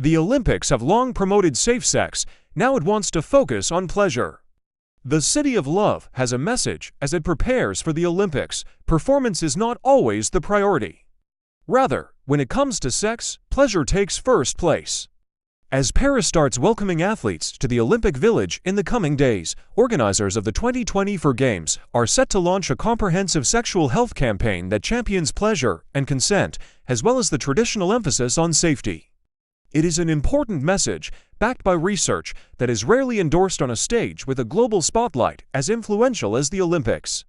The Olympics have long promoted safe sex, now it wants to focus on pleasure. The City of Love has a message as it prepares for the Olympics. Performance is not always the priority. Rather, when it comes to sex, pleasure takes first place. As Paris starts welcoming athletes to the Olympic Village in the coming days, organizers of the 2024 Games are set to launch a comprehensive sexual health campaign that champions pleasure and consent, as well as the traditional emphasis on safety. It is an important message, backed by research, that is rarely endorsed on a stage with a global spotlight as influential as the Olympics.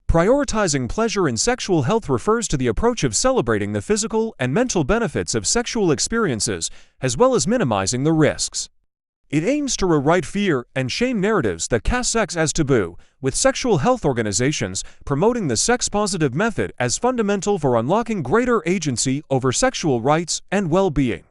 Prioritizing pleasure in sexual health refers to the approach of celebrating the physical and mental benefits of sexual experiences, as well as minimizing the risks. It aims to rewrite fear and shame narratives that cast sex as taboo, with sexual health organizations promoting the sex-positive method as fundamental for unlocking greater agency over sexual rights and well-being.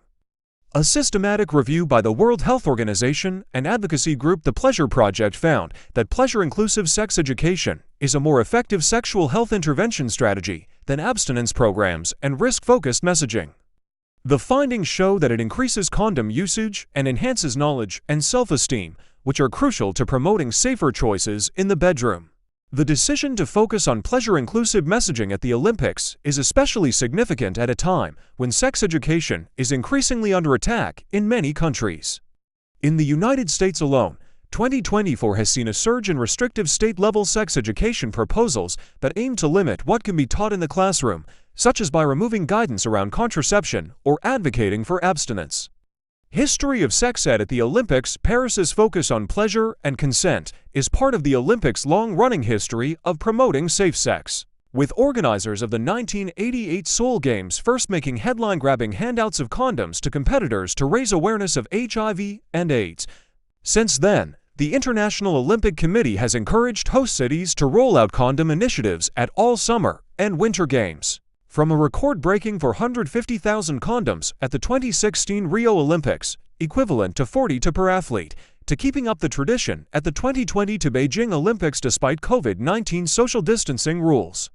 A systematic review by the World Health Organization and advocacy group The Pleasure Project found that pleasure-inclusive sex education is a more effective sexual health intervention strategy than abstinence programs and risk-focused messaging. The findings show that it increases condom usage and enhances knowledge and self-esteem, which are crucial to promoting safer choices in the bedroom. The decision to focus on pleasure-inclusive messaging at the Olympics is especially significant at a time when sex education is increasingly under attack in many countries. In the United States alone, 2024 has seen a surge in restrictive state-level sex education proposals that aim to limit what can be taught in the classroom, such as by removing guidance around contraception or advocating for abstinence. History of sex ed at the Olympics. Paris's focus on pleasure and consent is part of the Olympics' long-running history of promoting safe sex, with organizers of the 1988 Seoul Games first making headline-grabbing handouts of condoms to competitors to raise awareness of HIV and AIDS. Since then, the International Olympic Committee has encouraged host cities to roll out condom initiatives at all summer and winter games. From a record-breaking 450,000 condoms at the 2016 Rio Olympics, equivalent to 40 per athlete, to keeping up the tradition at the 2020 Beijing Olympics despite COVID-19 social distancing rules.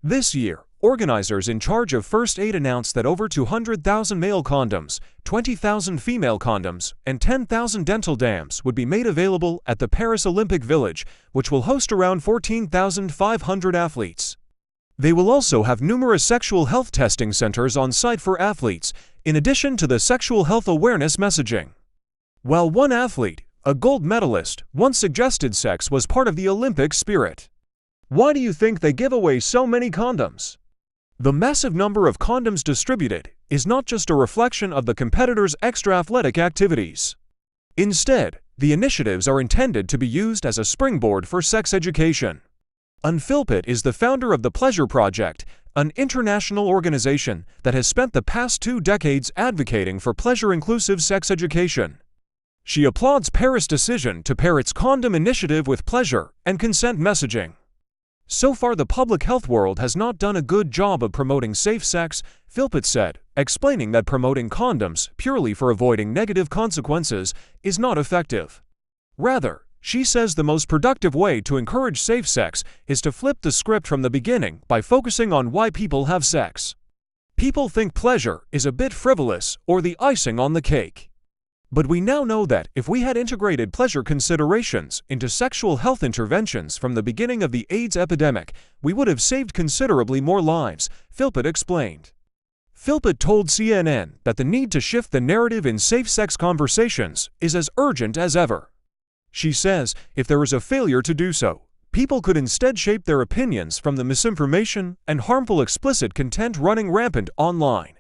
This year, organizers in charge of first aid announced that over 200,000 male condoms, 20,000 female condoms, and 10,000 dental dams would be made available at the Paris Olympic Village, which will host around 14,500 athletes. They will also have numerous sexual health testing centers on site for athletes, in addition to the sexual health awareness messaging. While one athlete, a gold medalist, once suggested sex was part of the Olympic spirit. Why do you think they give away so many condoms? The massive number of condoms distributed is not just a reflection of the competitors' extra-athletic activities. Instead, the initiatives are intended to be used as a springboard for sex education. Philpott is the founder of the Pleasure Project, an international organization that has spent the past 2 decades advocating for pleasure-inclusive sex education. She applauds Paris' decision to pair its condom initiative with pleasure and consent messaging. So far, the public health world has not done a good job of promoting safe sex, Philpott said, explaining that promoting condoms purely for avoiding negative consequences is not effective. Rather, she says the most productive way to encourage safe sex is to flip the script from the beginning by focusing on why people have sex. People think pleasure is a bit frivolous or the icing on the cake. But we now know that if we had integrated pleasure considerations into sexual health interventions from the beginning of the AIDS epidemic, we would have saved considerably more lives, Philpott explained. Philpott told CNN that the need to shift the narrative in safe sex conversations is as urgent as ever. She says, if there is a failure to do so, people could instead shape their opinions from the misinformation and harmful explicit content running rampant online.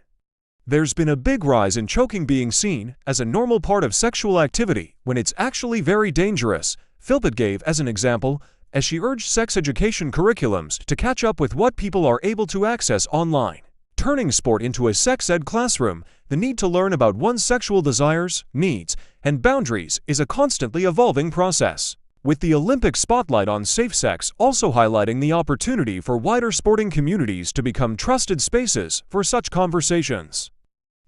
There's been a big rise in choking being seen as a normal part of sexual activity when it's actually very dangerous, Philpott gave as an example, as she urged sex education curriculums to catch up with what people are able to access online. Turning sport into a sex ed classroom, the need to learn about one's sexual desires, needs, and boundaries is a constantly evolving process, with the Olympic spotlight on safe sex also highlighting the opportunity for wider sporting communities to become trusted spaces for such conversations.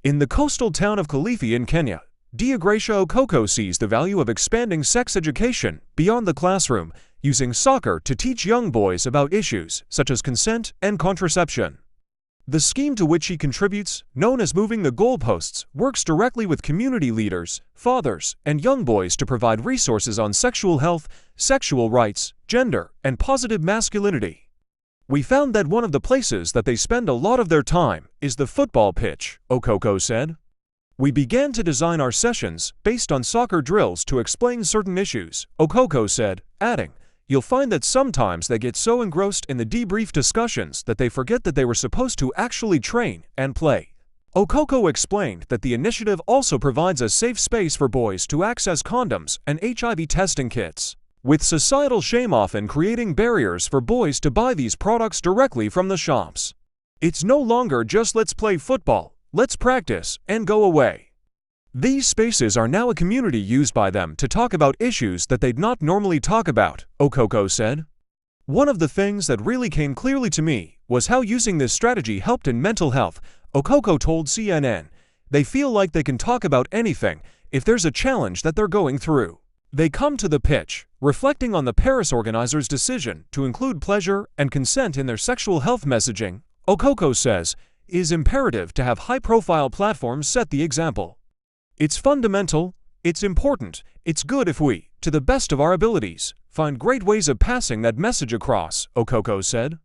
In the coastal town of Kilifi in Kenya, Deogracia Okoko sees the value of expanding sex education beyond the classroom, using soccer to teach young boys about issues such as consent and contraception. The scheme to which he contributes, known as moving the goalposts, works directly with community leaders, fathers, and young boys to provide resources on sexual health, sexual rights, gender, and positive masculinity. We found that one of the places that they spend a lot of their time is the football pitch, Okoko said. We began to design our sessions based on soccer drills to explain certain issues, Okoko said, adding, "You'll find that sometimes they get so engrossed in the debrief discussions that they forget that they were supposed to actually train and play." Okoko explained that the initiative also provides a safe space for boys to access condoms and HIV testing kits, with societal shame often creating barriers for boys to buy these products directly from the shops. It's no longer just let's play football, let's practice, and go away. These spaces are now a community used by them to talk about issues that they'd not normally talk about, Okoko said. One of the things that really came clearly to me was how using this strategy helped in mental health, Okoko told CNN. They feel like they can talk about anything if there's a challenge that they're going through. They come to the pitch, reflecting on the Paris organizers' decision to include pleasure and consent in their sexual health messaging, Okoko says, is imperative to have high-profile platforms set the example. It's fundamental, it's important, it's good if we, to the best of our abilities, find great ways of passing that message across, Okoko said.